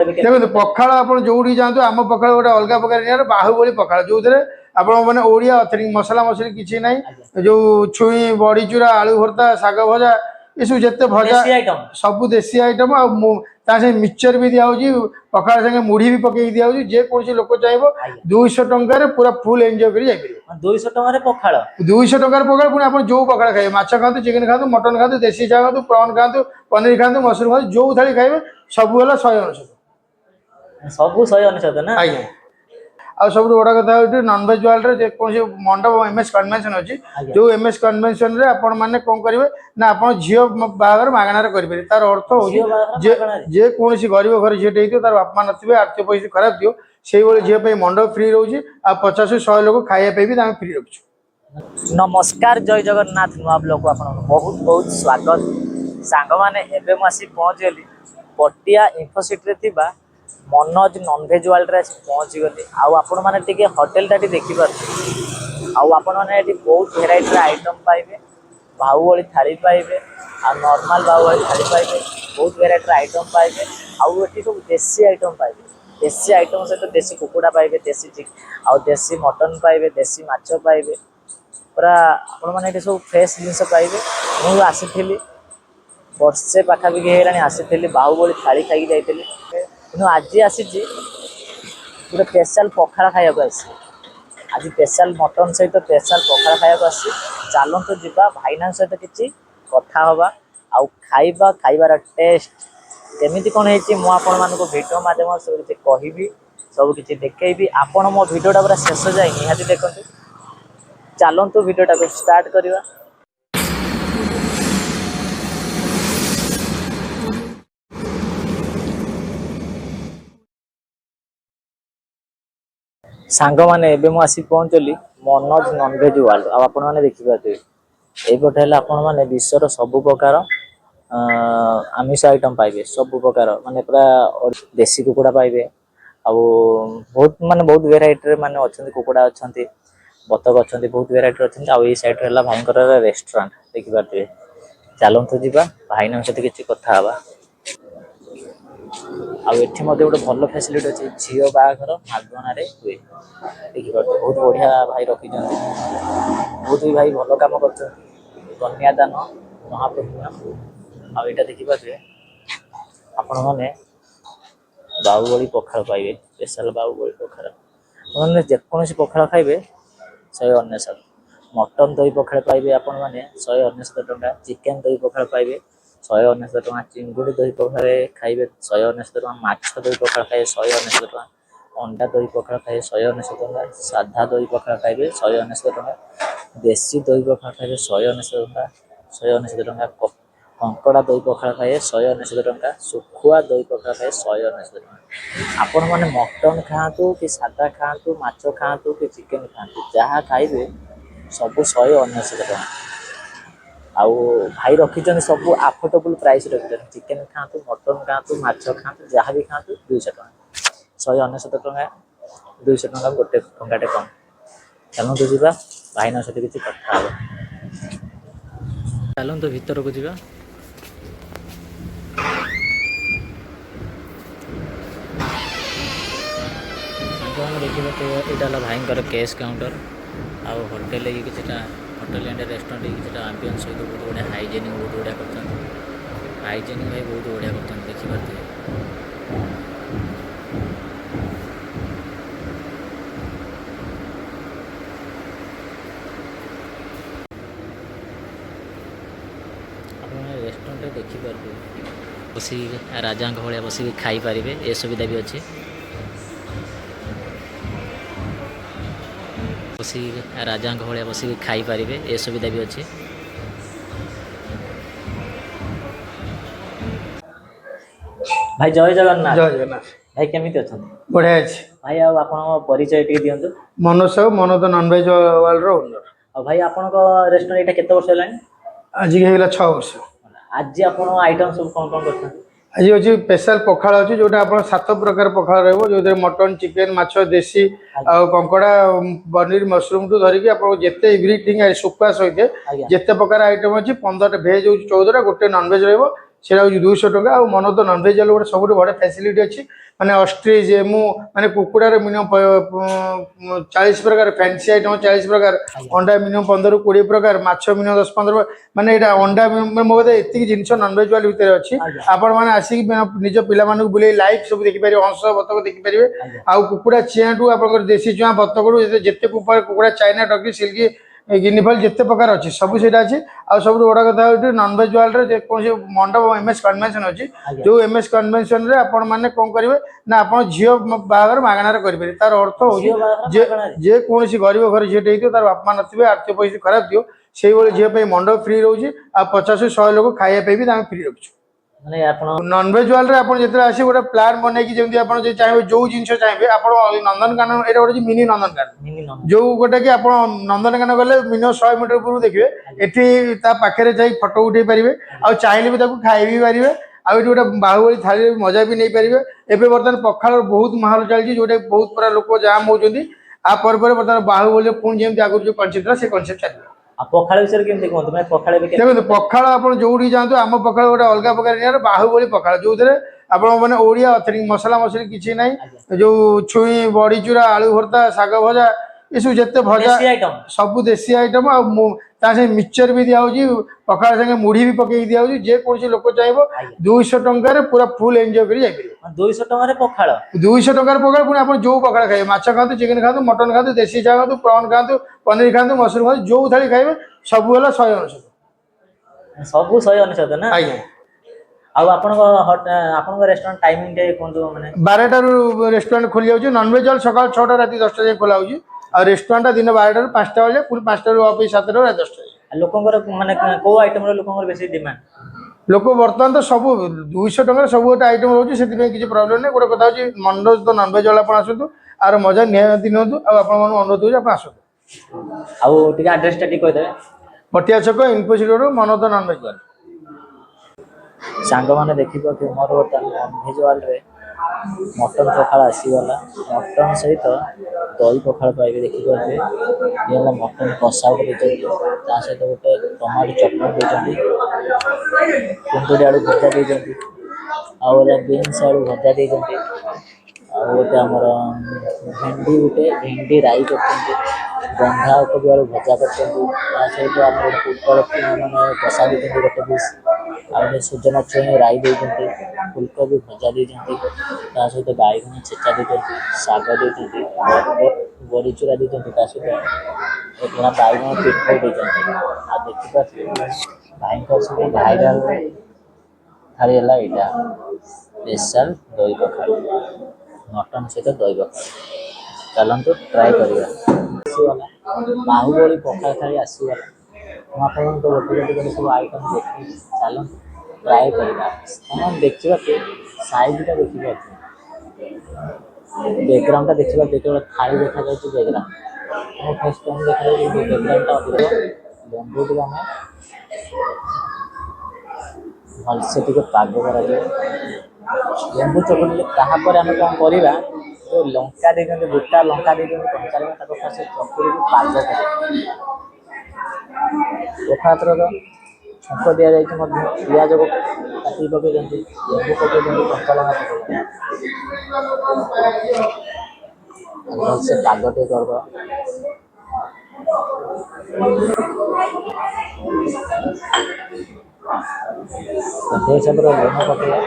देखो पखाड़ आप जो जातु आम पखाड़ गोटे अलग प्रकार बाहुबली पखाड़ जो थे आप मैंने ओडिया ऑथेंटिक मसला मसली किसी ना जो छुई बड़ी चूरा आलू भर्ता शाग भजा ये सब जिते भजा सब देसी आइटम से मिक्सचर भी दिखाई पखाड़ संगे मुढ़ी भी पकई दिखाई जेकोसी लोक चाहिए 200 टकर पूरा फुल एंजॉय कर 200 टकर पखाड़ 200 टकर पखाड़ पुणी आप जो पखाड़ खाए माछ खातु चिकेन खातु मटन खातु देसी चा खातु प्रॉन खातु पनीर खातु मशरूम खातु जो थाली खाए सब है 199 सब 199 ना आज्ञा आ सब बड़ा कथा हो नॉनवेज वर्ल्ड रे जेकोसी मंडप एमएस कन्वेंशन अछि जो एमएस कन्वेंशन रे आपण माने कोन करिवे ना आपण झियो बागर मागना रे करिवे तार अर्थ हो जे कोनसी गरीब घर झियो हेइतो तार बाप मा नथिबे आर्थिक परिस्थिति खराब दियो सेही बोले झियो पे मंडप फ्री रहउची आ 50 100 लोग खाइया पे भी तामे फ्री रखछु। नमस्कार जय जगन्नाथ नुआ ब्लॉग को आपन बहुत बहुत स्वागत सांग माने एबे मासी पहुंच गेली पटिया इन्फोसिटी रे थिबा मनोज नॉनवेज वर्ल्ड रे पहुंच गली आपण माने टिके होटल टाटी देखि पार आपण माने बहुत वेराइटी आइटम पाइबे बाहुबली थाली पाइबे आ नॉर्मल बाहुबली थाली पाइबे बहुत वेराइटी आइटम पाइबे एटी सब देसी आइटम पाइबे देसी आइटम सहित देसी कुकुड़ा पाइबे देसी देसी मटन पाइबे देसी माछ पाइबे पूरा आपण माने सब फ्रेश जिनस पाइबे मु आसी वर्षे पाखापाखि होगा आसी बाहुबली थाली खाई जाइली कि आज आसी गोटे स्पेशल पखाड़ खाया आज स्पेशल मटन सहित स्पेशल पखाड़ खाया आसी चलतु जीवा भाईना सहित किसी कथा हवा आउ खाइबा खाइबार टेस्ट केमिति कौन है मुझे आपको भिडियो माध्यम सब किसी कहबी सब किसी देखी आपण मो भिडियोटा पूरा शेष जाए निहाती देखते चलतु भिडियोटा को स्टार्ट करवा। सांग माने एबे मु आसी पहुंचली मनोज नॉनवेज वर्ल्ड आपण माने देखि पाते एपटे है आपण माने विश्वर सब प्रकार आमिष आइटम पाइबे सब प्रकार माने पूरा देसी कुकुड़ा पाइबे आ बहुत वेराइटी माने अछंती कुकुड़ा अछंती बतक अछंती बहुत वेराइटी अछंती आ ए साइड रे भाईंकर रेस्टोरेंट देखि पाते चलंतु जीवा भाईना सहित किछि कथा हवा आठी गोटे भल फैसिलिटी अच्छे झील बाहर मागणार हुए देखिए बहुत बढ़िया भाई रखी बहुत भी भाई भल कम कर कन्यादान महापुण्य आईटा देखिए आपण मैंने बाहुबली पखाड़ पाइबे स्पेशल बाहुबली पखाड़ मैंने जेकोसी पखाड़ खाइबे 199 मटन दही पखाड़ पाइबे आपण मैंने 199 टंका चिकेन दही पखाड़ पाइबे 199 टंका चिंगुड़ी दही पखाड़ खाइबे 199 टंका माछ दही पखाड़ खाइबे 199 टंका अंडा दही पखाड़ खाइबे 199 टंका साधा दही पखाड़ खाइबे 199 टंका देसी दही पखाड़ खाइबे 199 टंका 199 टंका कंकड़ा दही पखाड़ खाइबे 199 टंका सुखुआ दही पखाड़ खाइबे 199 टंका आपण माने मटन खातु कि सादा खातु माछ खातु कि चिकेन खातु जहाँ खाइबे सब 199 टंका आउ भाई रखी सब अफोर्डेबल प्राइस रखी चिकेन खातु मटन खातु माछ खातु जहाँ भी खातु 200 टंका 199 टंका 200 टंका गोटे टंकाटे कम चलतु जीवा भाईना सहित किसी कथा हे चलतु भीतर को जीवा देखिए यहाँ भाई कैश काउंटर आउ होटेल कि होटेल एंड रेस्टोरेंट किसी आम्बियंस सहित बहुत बढ़िया हाइजेनिक बहुत बढ़िया कर हाइजेनिक भाई बहुत बढ़िया कर देखिए रेस्टोरेंट देखिपारे बस राजा भाया बस खाई पारे ए सुविधा भी अच्छी बस राजा भाया बस खाई पारे ए सुविधा भी अच्छी भाई जय जगन्नाथ भाई केमिति अछन बढ़िया अछि भाई आपन परिचय टी दियंतु मनोज साहू मनोज नॉनवेज वर्ल्ड रो ओनर भाई आपन को रेस्टोरेंट एटा केते वर्ष हेलानी आज के हेला 6 वर्ष आज आपन आइटम सब कोन कोन करछन आज अच्छी स्पेशल पखाड़ अच्छी जो 7 प्रकार पखाड़ रही मटन चिकेन माछ देसी कंकड़ा पनीर मशरूम टू धरिकी आपते एवरीथिंग सुखा सहित जिते प्रकार आइटम अच्छी 15 भेज हो 14 गोटे नॉनवेज সেটা হচ্ছে 200 ଟଙ୍କା। ଆଉ ମନୋଜ ନନଭେଜ ବାଲା ଗୋଟେ ସବୁଠୁ ବଡ଼ ଫ୍ୟାସିଲିଟି ଅଛି, ମାନେ ଅଷ୍ଟ୍ରିଚ୍ ମୁଁ ମାନେ କୁକୁଡ଼ାର ମିନିମମ୍ 40 ପ୍ରକାର ଫ୍ୟାନ୍ସି ଆଇଟମ୍ 40 ପ୍ରକାର, ଅଣ୍ଡା ମିନିମମ୍ 15 ରୁ 20 ପ୍ରକାର, ମାଛ ମିନିମମ୍ 10-15 ମାନେ ଏଇଟା ଅଣ୍ଡା ମୋ ବୋଧେ ଏତିକି ଜିନିଷ ନନଭେଜ ବାଲା ଭିତରେ ଅଛି। ଆପଣମାନେ ଆସିକି ନିଜ ପିଲାମାନଙ୍କୁ ବୁଲେଇ ଲାଇଭ୍ ସବୁ ଦେଖିପାରିବେ, ହଂସ ବତକ ଦେଖିପାରିବେ। ଆଉ କୁକୁଡ଼ା ଚିଆଁଠୁ ଆପଣଙ୍କର ଦେଶୀ ଚୁଆଁ ବତକରୁ ଯେତେ କୁକୁଡ଼ା ଚାଇନା ଟର୍କି ସିଲ୍କି ଗିନିଫଲ ଯେତେ ପ୍ରକାର ଅଛି ସବୁ ସେଇଟା ଅଛି। ଆଉ ସବୁଠୁ ବଡ଼ କଥା ହେଉଛି ନନଭେଜ ୱାର୍ଲଡରେ ଯେକୌଣସି ମଣ୍ଡପ MS କନଭେନସନ୍ ଅଛି, ଯେଉଁ MS କନଭେନସନରେ ଆପଣ ମାନେ କ'ଣ କରିବେ ନା ଆପଣ ଝିଅ ବାହାଘର ମାଗଣାରେ କରିପାରିବେ। ତାର ଅର୍ଥ ହେଉଛି ଯେକୌଣସି ଗରିବ ଘରେ ଝିଅଟେ ହେଇଥିବ, ତାର ବାପା ନଥିବେ, ଆର୍ଥିକ ପରିସ୍ଥିତି ଖରାପ ଥିବ, ସେଇଭଳି ଝିଅ ପାଇଁ ମଣ୍ଡପ ଫ୍ରି ରହୁଛି। ଆଉ 50 ରୁ 100 ଲୋକ ଖାଇବା ପାଇଁ ବି ଆମେ ଫ୍ରି ରଖୁଛୁ। ମାନେ ଆପଣ ନନଭେଜ ୱାର୍ଲଡରେ ଆପଣ ଯେତେବେଳେ ଆସିବେ ଗୋଟେ ପ୍ଲାନ୍ ବନେଇକି, ଯେମିତି ଆପଣ ଯଦି ଚାହିଁବେ ଯେଉଁ ଜିନିଷ ଚାହିଁବେ ଆପଣ ନନ୍ଦନକାନନ, ଏଇଟା ଗୋଟେ ମିନି ନନ୍ଦନକାନନ, ଯେଉଁ ଗୋଟେ କି ଆପଣ ନନ୍ଦନକାନନ ଗଲେ ମିନିମମ୍ 100 ମିଟର ପୂର୍ବରୁ ଦେଖିବେ, ଏଠି ତା ପାଖରେ ଯାଇ ଫଟୋ ଉଠେଇ ପାରିବେ, ଆଉ ଚାହିଁଲେ ବି ତାକୁ ଖାଇ ବି ପାରିବେ, ଆଉ ଏଠି ଗୋଟେ ବାହୁବଳୀ ଥାଳିରେ ମଜା ବି ନେଇପାରିବେ। ଏବେ ବର୍ତ୍ତମାନ ପଖାଳର ବହୁତ ମାହୋଲ ଚାଲିଛି, ଯୋଉଟା ବହୁତ ପୁରା ଲୋକ ଜାମ୍ ହଉଛନ୍ତି। ଆ ପରେ ବର୍ତ୍ତମାନ ବାହୁବଳୀରେ ପୁଣି ଯେମିତି ଆଗରୁ ଯେଉଁ କନସେପ୍ଟ ଥିଲା ସେ କନସେପ୍ଟ ଚାଲିବ। ଆଉ ପଖାଳ ବିଷୟରେ କେମିତି କୁହନ୍ତୁ? ମାନେ ପଖାଳ ବି ଦେଖନ୍ତୁ, ପଖାଳ ଆପଣ ଯୋଉଠି ଯାଆନ୍ତୁ ଆମ ପଖାଳ ଗୋଟେ ଅଲଗା ପ୍ରକାର ନିଆରା, ବାହୁବଳୀ ପଖାଳ, ଯୋଉଥିରେ ଆପଣ ମାନେ ଓଡ଼ିଆ ଅଥେଣ୍ଟିକ ମସଲା ମସଲି କିଛି ନାହିଁ, ଯୋଉ ଛୁଇଁ ବଡ଼ିଚୁରା ଆଳୁ ଭର୍ତ୍ତା ଶାଗ ଭଜା ଏସବୁ ଯେତେ ଭଜା ସବୁ ଦେଶୀ ଆଇଟମ। ଆଉ ତା ସାଙ୍ଗେ ମିକ୍ସଚର ବି ଦିଆହଉଛି, ପଖାଳ ସାଙ୍ଗେ ମୁଢି ବି ପକେଇକି ଦିଆହଉଛି। ଯେକୌଣସି ଲୋକ ଚାହିଁବ 200 ଟଙ୍କାରେ ପୁରା ଫୁଲ ଏନ୍ଜୟ କରି ଯାଇପାରିବ। 200 ଟଙ୍କାରେ ପଖାଳ, 200 ଟଙ୍କାର ପଖାଳ। ପୁଣି ଆପଣ ଯୋଉ ପଖାଳ ଖାଇବେ, ମାଛ ଖାଆନ୍ତୁ, ଚିକେନ ଖାଆନ୍ତୁ, ମଟନ ଖାଆନ୍ତୁ, ଦେଶୀ ଚା ଖାଆନ୍ତୁ, ପ୍ରନ୍ ଖାଆନ୍ତୁ, ପନିର ଖାଆନ୍ତୁ, ମସରୁମ ଖାଆନ୍ତୁ, ଯୋଉ ଥାଳି ଖାଇବେ ସବୁ ହେଲା 199। ସବୁ 199 ନା? ଆଜ୍ଞା। ଆଉ ଆପଣଙ୍କ ରେଷ୍ଟୁରାଣ୍ଟ ଟାଇମିଂ ଟେ କୁହନ୍ତୁ? ମାନେ 12ଟାରୁ ରେଷ୍ଟୁରାଣ୍ଟ ଖୋଲି ଯାଉଛି। ନନଭେଜ ୱାଲା ସକାଳ 6ଟା ରାତି 10ଟା ଯାଏଁ ଖୋଲା ହେଉଛି। ଆଉ ରେଷ୍ଟୁରାଣ୍ଟଟା ଦିନ 12ଟାରୁ 5ଟା ବେଳେ, ପୁଣି 5ଟାରୁ ଅଫିସ୍ 7ଟାରୁ ରାତି 10ଟା ଯାଏଁ। ଲୋକଙ୍କର ମାନେ କୋଉ ଆଇଟମର ଲୋକଙ୍କର ବେଶୀ ଡିମାଣ୍ଡ? ଲୋକ ବର୍ତ୍ତମାନ ତ ସବୁ 200 ଟଙ୍କାରେ ସବୁ ଗୋଟେ ଆଇଟମ ରହୁଛି, ସେଥିପାଇଁ କିଛି ପ୍ରୋବ୍ଲେମ୍ ନାହିଁ। ଗୋଟେ କଥା ହେଉଛି ମନୋଜ ତ ନନଭେଜ ବାଲା, ଆପଣ ଆସନ୍ତୁ, ଆର ମଜା ନିହାତି ନିଅନ୍ତୁ। ଆଉ ଆପଣମାନଙ୍କୁ ଅନୁରୋଧ ହେଉଛି ଆପଣ ଆସନ୍ତୁ। ଆଉ ଟିକେ ଆଡ୍ରେସଟା ଟିକେ କହିଦେବେ। ପଟିଆ ଛକ ଇନଫୋସିଟି ରୋଡ, ମନୋଜ ନନଭେଜ ବାଲା। ସାଙ୍ଗମାନେ ଦେଖିପାରୁଥିବେ ମୋର ବର୍ତ୍ତମାନ ନନଭେଜ ୱାର୍ଲଡରେ ମଟନ ପଖାଳ ଆସିଗଲା। ମଟନ ସହିତ ଦହି ପଖାଳ ପାଇବେ, ଦେଖିପାରୁଥିବେ। ଇଏ ହେଲା ମଟନ କଷା ଗୋଟେ ଦେଇଛନ୍ତି, ତା ସହିତ ଗୋଟେ ଟମାଟୋ ଚଟଣି ଦେଇଛନ୍ତି, କୁନ୍ଦୁରି ଆଳୁ ଭଜା ଦେଇଛନ୍ତି, ଆଉ ଗୋଟେ ବିନ୍ସ ଆଳୁ ଭଜା ଦେଇଛନ୍ତି, ଆଉ ଗୋଟେ ଆମର ଭେଣ୍ଡି ରାଇ କରିଛନ୍ତି, ବନ୍ଧାକୋବି ଆଳୁ ଭଜା କରିଛନ୍ତି, ତା ସହିତ ଆମର ଗୋଟେ ପୋଟଳ ମାନେ କଷା ଦେଇଛନ୍ତି ଗୋଟେ ପିସ୍, ଆଉ ଗୋଟେ ସୁଜନା ଛୁଇଁ ରାଇ ଦେଇଛନ୍ତି, ଫୁଲକୋବି ଭଜା ଦେଇଛନ୍ତି, ତା ସହିତ ବାଇଗଣ ଛେଚା ଦେଇଛନ୍ତି, ଶାଗ ଦେଇଛନ୍ତି, ବଡ଼ିଚୁରା ଦେଇଛନ୍ତି, ତା ସହିତ ବାଇଗଣ ପିମ୍ପୁଡ଼ି ଦେଇଛନ୍ତି। ଆଉ ଦେଖିପାରୁଥିବେ ଭାଇଙ୍କର ସବୁ ଭାଇରାଲ ଥାଳି ହେଲା ଏଇଟା, ସ୍ପେଶାଲ ଦହି ପଖାଳ, ମଟନ ସହିତ ଦହି ପଖାଳ। ଚାଲନ୍ତୁ ଟ୍ରାଏ କରିବା। ଆସିଗଲା ବାହୁବଳୀ ପଖାଳ ଥାଳି ଆସିଗଲା। ମୁଁ ଆପଣଙ୍କୁ ଗୋଟେ ସବୁ ଆଇଟମ୍ ଦେଖେଇଛି, ଚାଲନ୍ତୁ ଟ୍ରାଏ କରିବା। ଆପଣ ଦେଖିପାରୁଥିବେ ସାଇଜ୍ଟା ଦେଖିପାରୁଥିବେ, ବ୍ୟାକଗ୍ରାଉଣ୍ଡଟା ଦେଖିପାରୁଥିବେ, ଯେତେବେଳେ ଥାଳି ଦେଖାଯାଉଛି ବ୍ୟାକଗ୍ରାଉଣ୍ଡ ଆମ ଫେସ୍ ଟାଇମ୍ ଦେଖାଯାଉଛି, ବ୍ୟାକଗ୍ରାଉଣ୍ଡଟା ଅଧିକ। ଲେମ୍ବୁ ଟିକେ ଆମେ ଭଲସେ ଟିକେ ପାଗ କରାଯିବ, ଲେମ୍ବୁ ଚକଟିଲେ। ତାପରେ ଆମେ କ'ଣ କରିବା, ଯେଉଁ ଲଙ୍କା ଦେଇଛନ୍ତି, ଗୋଟା ଲଙ୍କା ଦେଇଛନ୍ତି, କଞ୍ଚା ଲଙ୍କା, ତାକୁ ଫାଷ୍ଟ ଚକୁଡ଼ିକି ପାଗ କରିବା। ପଖାଳର ଛୁଙ୍କ ଦିଆଯାଇଛି ମଧ୍ୟ, ପିଆଜ କାଟିକି ପକେଇଛନ୍ତି, ଲେମ୍ବୁ ପକେଇଛନ୍ତି, କଞ୍ଚା ଲଙ୍କା ପକେଇଛନ୍ତି। ଭଲସେ ପାଗ ଟିକେ କରିଦେବା। ହିସାବରେ ଲୁଣ ପକେଇବା,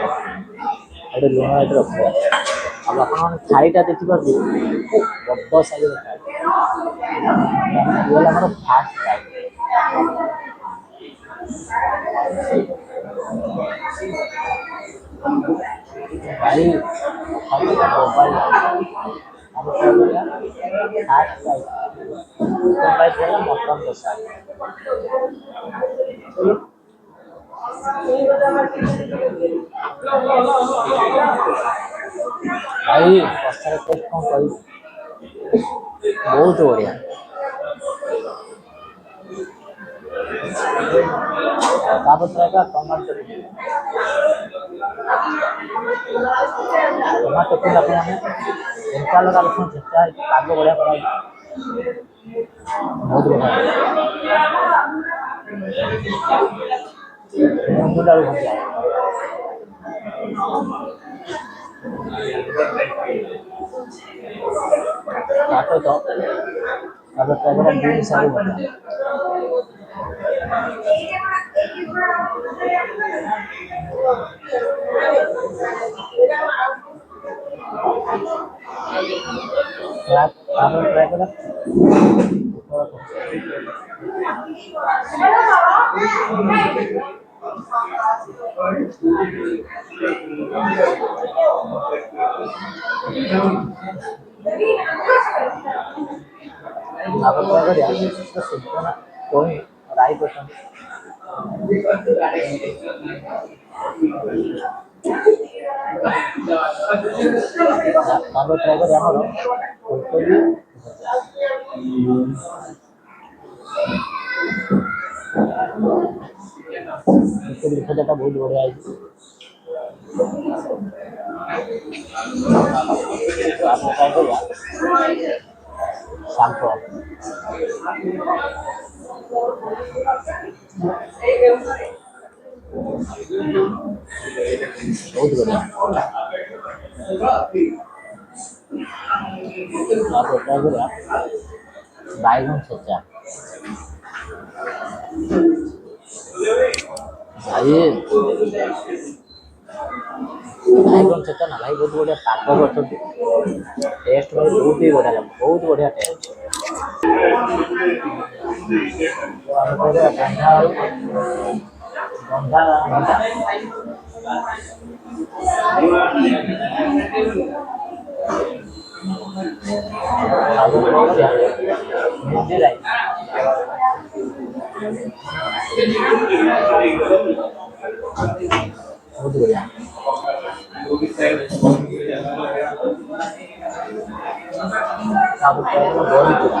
ଗୋଟେ ଲୁଣ ଏଠି ରଖିବା। ଆଉ ଆପଣମାନେ ଥାଳିଟା ଦେଖିପାରୁଥିବେ ବଡ଼ ସାଇଜ୍ର ଥାଳି, ଇଏ ଆମର ଫାଷ୍ଟ ଥାଳି। ଭାଇ ମୋବାଇଲ ମଟନ କଷା। ଭାଇ କଷାର ଟେଷ୍ଟ କ'ଣ କହିବି, ବହୁତ ବଢ଼ିଆ। ତାପରେ ରହିଲା ଟମାଟୋ ଚଟଣି। ଟମାଟୋ ଚଟଣି ଆପଣମାନେ କଞ୍ଚା ଲଙ୍କା ରସୁଣ ଛେଚା ହେଇକି ପାଗ ବଢ଼ିଆ କରାହେଇଛି, ବହୁତ ବଢ଼ିଆ। କୁନ୍ଦୁରି ଆଳୁ ଭଜା, ତା ସହିତ ତାପରେ ଟ୍ରାଏ କରିବା ବିନ୍ ସାରୁ ଭଜା। ତାପରେ ଟ୍ରାଏ କରିବା ସୁଜନା ଛୁଇଁ ରାଇ ପସନ୍ଦ। ତାପରେ ଟ୍ରାଏ କରିବା ଆମର ଫୁଲକୋବି ଭଜା। ଫୁଲକୋବି ଭଜାଟା ବହୁତ ବଢ଼ିଆ ହେଇଛି। ତାପରେ ଟ୍ରାଏ କରିବା ଶାଗ। ବହୁତ ବଢ଼ିଆ। ତାପରେ ଟ୍ରାଏ କରିବା ବାଇଗଣ ଛେଚା। ଭାଇ ବାଇଗଣ ଛେଚା ନା ଭାଇ ବହୁତ ବଢ଼ିଆ ପାଗ କରୁଛନ୍ତି। ଟେଷ୍ଟ ଭାଇ ବହୁତ ହି ବଢ଼ିଆ ଲାଗୁଛି, ବହୁତ ବଢ଼ିଆ ଟେଷ୍ଟ। ଆମେ କରିବା ବନ୍ଧା ଭଜା। ଭେଣ୍ଡି ରାଇ। ବହୁତ ବଢ଼ିଆ। ତାପରେ ବଡ଼ି ଚୁରା।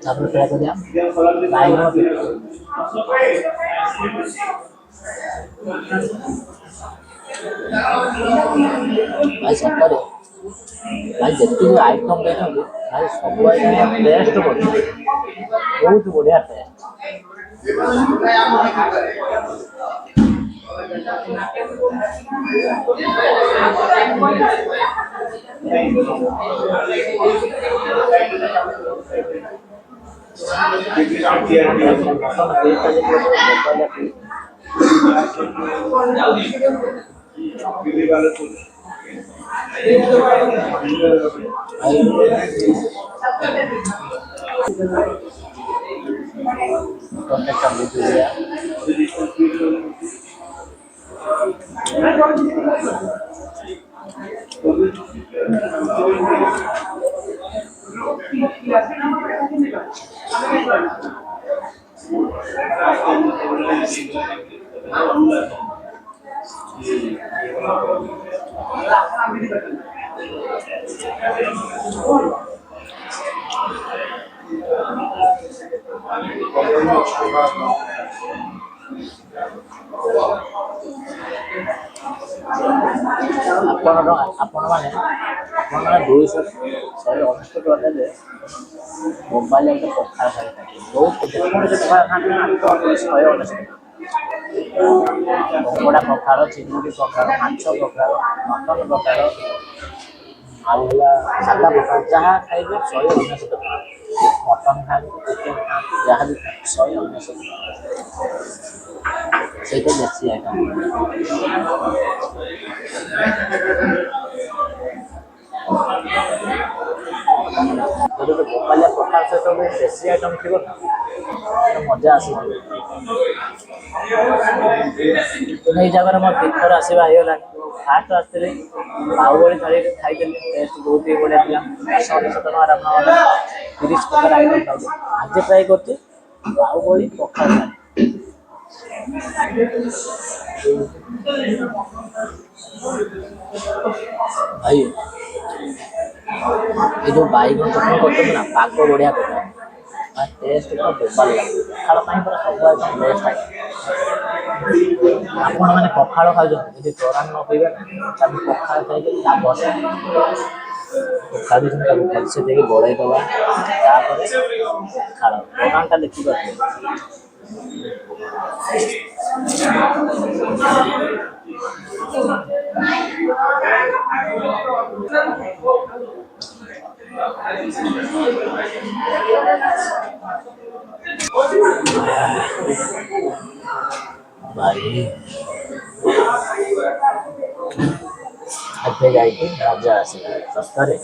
ତାପରେ ଟ୍ରାଏ କରିବା ବାଇଗଣ ପିଠା। ଭାଇ ସତରେ ଭାଇ ଯେତିକି ଆଇଟମ୍ ଦେଇଛନ୍ତି ଭାଇ ସବୁ ଆଇଟମ୍ ଟେଷ୍ଟ କରୁଛି, ବହୁତ ବଢ଼ିଆ ଟେଷ୍ଟ। প্রত্যেকটা বুঝিয়া ଆପଣମାନେ 200 190 ଟଙ୍କା ଦେଲେ ମୋବାଇଲ ଗୋଟେ ପଖାଳ ଖାଇପାରିବେ। ବହୁତ ପଖାଳ ଖାଆନ୍ତି ନା 190 କଙ୍କଡ଼ା ପଖାଳ, ଚିଙ୍ଗୁଡ଼ି ପଖାଳ, ମାଛ ପଖାଳ, ମଟନ ପଖାଳ, ଆଉ ହେଲା ସାଧା ପଖାଳ ଯାହା ଖାଇବେ 190 ଟଙ୍କା। ମଟନ ଖାଆନ୍ତୁ, ଚିକେନ ଖାଆନ୍ତୁ, ଯାହା ବି ଖାଆନ୍ତୁ 190 ଟଙ୍କା। ସେଇଟା ବେଶୀ ଆଇଟମ୍। ଯଦି ଗୋଟେ ଗୋପାଳିଆ ପଖାଳ ସହିତ ବି ଦେଶୀ ଆଇଟମ୍ ଥିବ ନା ମଜା ଆସିବ। ଏଇ ଜାଗାରେ ମୋର 3 ଥର ଆସିବା ହେଇଗଲାଣି। ଫାଷ୍ଟ ଆସିଥିଲି ବାହୁବଳି ଥାଳିରେ ଖାଇଥିଲି, ଟେଷ୍ଟ ବହୁତ ହି ବଢ଼ିଆ ଥିଲା। 190 ଟଙ୍କାରେ ଆପଣ 30 ପ୍ରକାର ଆଇଟମ୍ ଖାଇବେ। ଆଜି ଟ୍ରାଏ କରୁଛି ବାହୁବଳି ପଖାଳ ଥାଳି। ଭାଇ ଏ ଯୋଉ ବାଇଗଣ ଚଟଣି କରୁଛନ୍ତି ନା ପାଗ ବଢ଼ିଆ କରୁଛନ୍ତି, ଟେଷ୍ଟ ପୁରା ବୋବାଲ ଲାଗୁଛି। ପଖାଳ ପାଇଁ ପୁରା ସବୁ ଆଇଟମ୍ ବେଷ୍ଟ ଆଇଟମ୍। ଆପଣମାନେ ପଖାଳ ଖାଉଛନ୍ତି, ଯଦି ତୋରାଣି ନ ପିଇବେ ନା ତାକୁ ପଖାଳ ଖାଇକି ଲାଭ ଅଛି। ପଖାଳ ତାକୁ ଭଲସେ ଦେଇକି ଗୋଳେଇ ଦେବା, ତାପରେ ପଖାଳ ତୋରାଣିଟା ଦେଖିପାରୁଥିବେ भाई ଏବେ ଯାଇକି ମଜା ଆସିଲା ସତରେ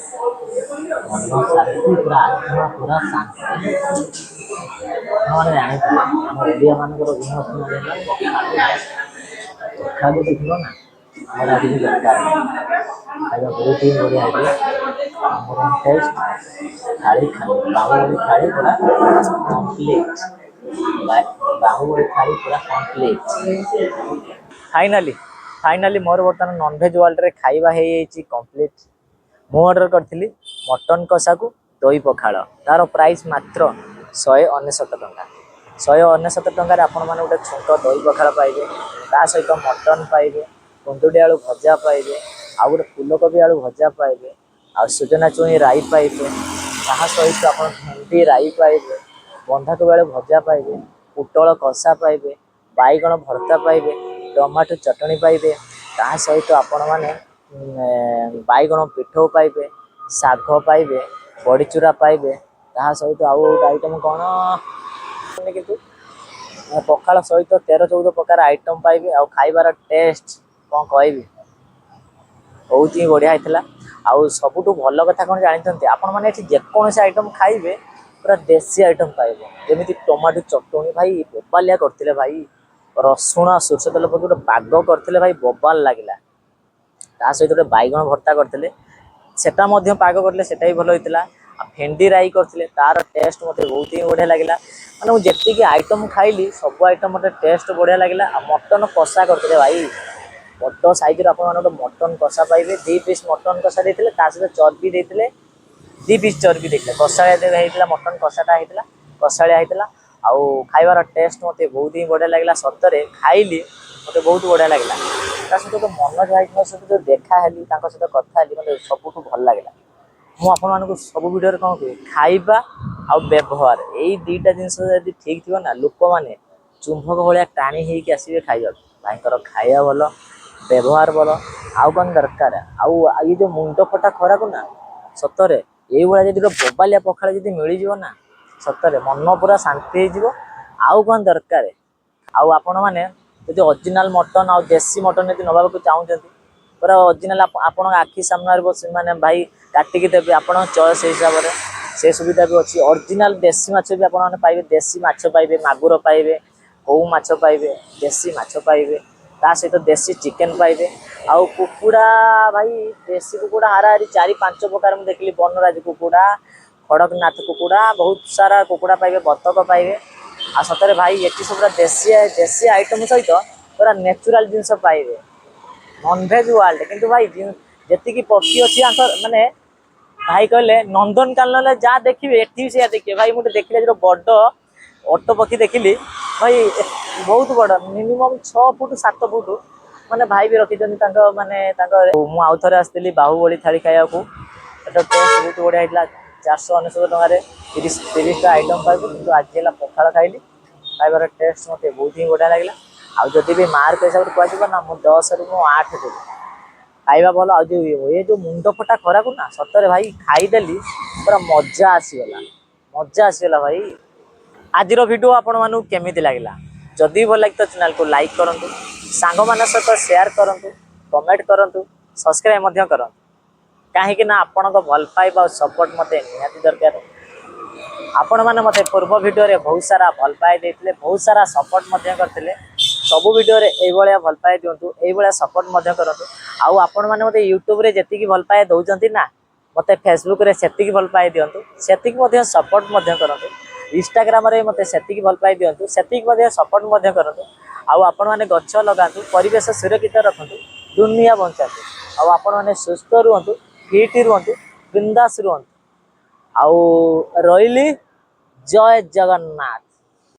ମନ ଶାନ୍ତି ପୁରା ଆତ୍ମା ପୁରା ଶାନ୍ତି। ଆପଣମାନେ ଜାଣିଥିବେ ଆମ ଓଡ଼ିଆ ମାନଙ୍କର ଇମୋସନାଲ ହେଲା ପଖାଳ। ପଖାଳ ଦେଖିବ ନା ଆମର ଆଜି ବି ଦରକାର ଖାଇବା ବହୁତ ହିଁ ବଢ଼ିଆ ହେଇଥିଲା। ଆମର ଟେଷ୍ଟ ଥାଳି ଖାଲି ବାହୁବଳି ଥାଳି ପୁରା କମ୍ପ୍ଲିଟ୍। ବାହୁବଳି ଥାଳି ପୁରା କମ୍ପ୍ଲିଟ୍। ଫାଇନାଲି ମୋର ବର୍ତ୍ତମାନ ନନଭେଜ୍ ୱାର୍ଲଡରେ ଖାଇବା ହେଇଯାଇଛି କମ୍ପ୍ଲିଟ୍। ମୁଁ ଅର୍ଡ଼ର କରିଥିଲି ମଟନ୍ କଷାକୁ ଦହି ପଖାଳ। ତାର ପ୍ରାଇସ୍ ମାତ୍ର 199 ଟଙ୍କା। 199 ଟଙ୍କାରେ ଆପଣମାନେ ଗୋଟେ ଛୋଟ ଦହି ପଖାଳ ପାଇବେ, ତା ସହିତ ମଟନ୍ ପାଇବେ, କୁନ୍ଦୁରି ଆଳୁ ଭଜା ପାଇବେ, ଆଉ ଗୋଟେ ଫୁଲକୋବି ଆଳୁ ଭଜା ପାଇବେ, ଆଉ ସୁଜନା ଛୁଇଁ ରାଇ ପାଇବେ, ତାହା ସହିତ ଆପଣ ଭେଣ୍ଡି ରାଇ ପାଇବେ, ବନ୍ଧାକୋବି ଆଳୁ ଭଜା ପାଇବେ, ପୋଟଳ କଷା ପାଇବେ, ବାଇଗଣ ଭର୍ତ୍ତା ପାଇବେ, ଟମାଟୋ ଚଟଣି ପାଇବେ, ତା ସହିତ ଆପଣମାନେ ବାଇଗଣ ପିଠଉ ପାଇବେ, ଶାଗ ପାଇବେ, ବଡ଼ିଚୁରା ପାଇବେ, ତାହା ସହିତ ଆଉ ଗୋଟେ ଆଇଟମ୍ କ'ଣ କିନ୍ତୁ ପଖାଳ ସହିତ 13-14 ପ୍ରକାର ଆଇଟମ୍ ପାଇବେ। ଆଉ ଖାଇବାର ଟେଷ୍ଟ କ'ଣ କହିବି, ବହୁତ ହିଁ ବଢ଼ିଆ ହେଇଥିଲା। ଆଉ ସବୁଠୁ ଭଲ କଥା କ'ଣ ଜାଣିଛନ୍ତି, ଆପଣମାନେ ଏଠି ଯେକୌଣସି ଆଇଟମ୍ ଖାଇବେ ପୁରା ଦେଶୀ ଆଇଟମ୍ ପାଇବେ। ଯେମିତି ଟମାଟୋ ଚଟଣି ଭାଇ ବୋବାଲିଆ କରିଥିଲେ ଭାଇ, ରସୁଣ ସୋରିଷ ତେଲ ପକେଇ ଗୋଟେ ପାଗ କରିଥିଲେ ଭାଇ ବୋବାଲ ଲାଗିଲା। ତା ସହିତ ଗୋଟେ ବାଇଗଣ ଭର୍ତ୍ତା କରିଥିଲେ, ସେଟା ମଧ୍ୟ ପାଗ କରିଥିଲେ, ସେଟା ବି ଭଲ ହେଇଥିଲା। ଆଉ ଭେଣ୍ଡି ରାଇ କରିଥିଲେ, ତାର ଟେଷ୍ଟ ମୋତେ ବହୁତ ହିଁ ବଢ଼ିଆ ଲାଗିଲା। ମାନେ ମୁଁ ଯେତିକି ଆଇଟମ୍ ଖାଇଲି ସବୁ ଆଇଟମ୍ ମୋତେ ଟେଷ୍ଟ ବଢ଼ିଆ ଲାଗିଲା। ଆଉ ମଟନ୍ କଷା କରିଥିଲେ ଭାଇ, ବଡ଼ ସାଇଜ୍ର ଆପଣମାନେ ଗୋଟେ ମଟନ୍ କଷା ପାଇବେ। 2 ପିସ୍ ମଟନ୍ କଷା ଦେଇଥିଲେ, ତା ସହିତ ଚର୍ବି ଦେଇଥିଲେ, 2 ପିସ୍ ଚର୍ବି ଦେଇଥିଲେ। କଷାଳିଆ ହେଇଥିଲା, ମଟନ୍ କଷାଟା ହେଇଥିଲା, କଷାଳିଆ ହେଇଥିଲା। ଆଉ ଖାଇବାର ଟେଷ୍ଟ ମୋତେ ବହୁତ ହିଁ ବଢ଼ିଆ ଲାଗିଲା। ସତରେ ଖାଇଲି ମୋତେ ବହୁତ ବଢ଼ିଆ ଲାଗିଲା। ତା ସହିତ ଗୋଟେ ମନୋଜ ଭାଇଙ୍କ ସହିତ ଯେଉଁ ଦେଖା ହେଲି, ତାଙ୍କ ସହିତ କଥା ହେଲି, ମୋତେ ସବୁଠୁ ଭଲ ଲାଗିଲା। ମୁଁ ଆପଣମାନଙ୍କୁ ସବୁ ଭିଡ଼ିଓରେ କ'ଣ କୁହେ, ଖାଇବା ଆଉ ବ୍ୟବହାର ଏଇ ଦୁଇଟା ଜିନିଷ ଯଦି ଠିକ୍ ଥିବ ନା, ଲୋକମାନେ ଚୁମ୍ବକ ଭଳିଆ ଟାଣି ହେଇକି ଆସିବେ ଖାଇବାକୁ। ଭାଇଙ୍କର ଖାଇବା ଭଲ, ବ୍ୟବହାର ଭଲ, ଆଉ କ'ଣ ଦରକାର। ଆଉ ଏଇ ଯେଉଁ ମୁଣ୍ଡ ଫଟା ଖରାକୁ ନା, ସତରେ ଏଇଭଳିଆ ଯଦି ଗୋଟେ ବୋବାଲିଆ ପଖାଳ ଯଦି ମିଳିଯିବ ନା, ସତରେ ମନ ପୁରା ଶାନ୍ତି ହେଇଯିବ। ଆଉ କ'ଣ ଦରକାର। ଆଉ ଆପଣମାନେ ଯଦି ଅରିଜିନାଲ୍ ମଟନ୍ ଆଉ ଦେଶୀ ମଟନ୍ ଯଦି ନେବାକୁ ଚାହୁଁଛନ୍ତି, ପୁରା ଅରିଜିନାଲ୍ ଆପଣଙ୍କ ଆଖି ସାମ୍ନାରେ ବସି ମାନେ ଭାଇ କାଟିକି ଦେବେ ଆପଣଙ୍କ ଚଏସ୍ ହିସାବରେ, ସେ ସୁବିଧା ବି ଅଛି। ଅରିଜିନାଲ୍ ଦେଶୀ ମାଛ ବି ଆପଣମାନେ ପାଇବେ, ଦେଶୀ ମାଛ ପାଇବେ, ମାଗୁର ପାଇବେ, କଉ ମାଛ ପାଇବେ, ଦେଶୀ ମାଛ ପାଇବେ, ତା ସହିତ ଦେଶୀ ଚିକେନ୍ ପାଇବେ। ଆଉ କୁକୁଡ଼ା ଭାଇ ଦେଶୀ କୁକୁଡ଼ା ହାରାହାରି 4-5 ପ୍ରକାର ମୁଁ ଦେଖିଲି। ବନରାଜ କୁକୁଡ଼ା, ଖଡ଼କନାଥ କୁକୁଡ଼ା, ବହୁତ ସାରା କୁକୁଡ଼ା ପାଇବେ, ବତକ ପାଇବେ। ଆଉ ସତରେ ଭାଇ ଏଠି ସବୁ ପୁରା ଦେଶୀ ଆଇଟମ୍ ସହିତ ପୁରା ନ୍ୟାଚୁରାଲ୍ ଜିନିଷ ପାଇବେ। ନନଭେଜ୍ ୱାର୍ଲଡ କିନ୍ତୁ ଭାଇ ଯେତିକି ପକ୍ଷୀ ଅଛି ଆଙ୍କର ମାନେ ଭାଇ କହିଲେ ନନ୍ଦନକାନନରେ ଯାହା ଦେଖିବେ ଏଠି ବି ସେଇଆ ଦେଖିବେ। ଭାଇ ମୁଁ ଦେଖିଲି ଯୋଉ ବଡ଼ ଅଟୋ ପକ୍ଷୀ ଦେଖିଲି ଭାଇ, ବହୁତ ବଡ଼, ମିନିମମ୍ 6 ଫୁଟ 7 ଫୁଟ ମାନେ ଭାଇ ବି ରଖିଛନ୍ତି ତାଙ୍କ ମାନେ ତାଙ୍କ। ମୁଁ ଆଉ ଥରେ ଆସିଥିଲି ବାହୁବଳି ଥାଳି ଖାଇବାକୁ, ଏଟା ଟେଷ୍ଟ ବହୁତ ବଢ଼ିଆ ହେଇଥିଲା। 499 ଟଙ୍କାରେ 30ଟା ଆଇଟମ୍ ପାଇବୁ, କିନ୍ତୁ ଆଜି ହେଲା ପଖାଳ ଖାଇଲି। ଖାଇବାର ଟେଷ୍ଟ ମୋତେ ବହୁତ ହିଁ ବଢ଼ିଆ ଲାଗିଲା। ଆଉ ଯଦି ବି ମାର୍କ ହିସାବରେ କୁହାଯିବ ନା, ମୁଁ 10ରୁ 8 ଦେବି। ଖାଇବା ଭଲ। ଆଉ ଏ ଯେଉଁ ମୁଣ୍ଡ ଫଟା ଖରାକୁ ନା, ସତରେ ଭାଇ ଖାଇଦେଲି ପୁରା ମଜା ଆସିଗଲା ଭାଇ। ଆଜିର ଭିଡ଼ିଓ ଆପଣମାନଙ୍କୁ କେମିତି ଲାଗିଲା? ଯଦି ଭଲ ଲାଗିତ ଚ୍ୟାନେଲକୁ ଲାଇକ୍ କରନ୍ତୁ, ସାଙ୍ଗମାନଙ୍କ ସହିତ ସେୟାର କରନ୍ତୁ, କମେଣ୍ଟ କରନ୍ତୁ, ସବସ୍କ୍ରାଇବ୍ ମଧ୍ୟ କରନ୍ତୁ। କାହିଁକି ନା ଆପଣଙ୍କ ଭଲ ପାଇବା ଆଉ ସପୋର୍ଟ ମୋତେ ନିହାତି ଦରକାର। ଆପଣମାନେ ମୋତେ ପୂର୍ବ ଭିଡ଼ିଓରେ ବହୁତ ସାରା ଭଲ ପାଇ ଦେଇଥିଲେ, ବହୁତ ସାରା ସପୋର୍ଟ ମଧ୍ୟ କରିଥିଲେ। ସବୁ ଭିଡ଼ିଓରେ ଏଇଭଳିଆ ଭଲ ପାଇ ଦିଅନ୍ତୁ, ଏଇଭଳିଆ ସପୋର୍ଟ ମଧ୍ୟ କରନ୍ତୁ। ଆଉ ଆପଣମାନେ ମୋତେ ୟୁଟ୍ୟୁବରେ ଯେତିକି ଭଲ ପାଇ ଦେଉଛନ୍ତି ନା, ମୋତେ ଫେସବୁକ୍ରେ ସେତିକି ଭଲ ପାଇ ଦିଅନ୍ତୁ, ସେତିକି ମଧ୍ୟ ସପୋର୍ଟ ମଧ୍ୟ କରନ୍ତୁ। ଇନଷ୍ଟାଗ୍ରାମରେ ମୋତେ ସେତିକି ଭଲ ପାଇ ଦିଅନ୍ତୁ, ସେତିକି ମଧ୍ୟ ସପୋର୍ଟ ମଧ୍ୟ କରନ୍ତୁ। ଆଉ ଆପଣମାନେ ଗଛ ଲଗାନ୍ତୁ, ପରିବେଶ ସୁରକ୍ଷିତ ରଖନ୍ତୁ, ଦୁନିଆ ବଞ୍ଚାନ୍ତୁ। ଆଉ ଆପଣମାନେ ସୁସ୍ଥ ରୁହନ୍ତୁ, ଫିଟ୍ ରୁହନ୍ତୁ, ବିନ୍ଦାସ ରୁହନ୍ତୁ। ଆଉ ରହିଲି, ଜୟ ଜଗନ୍ନାଥ।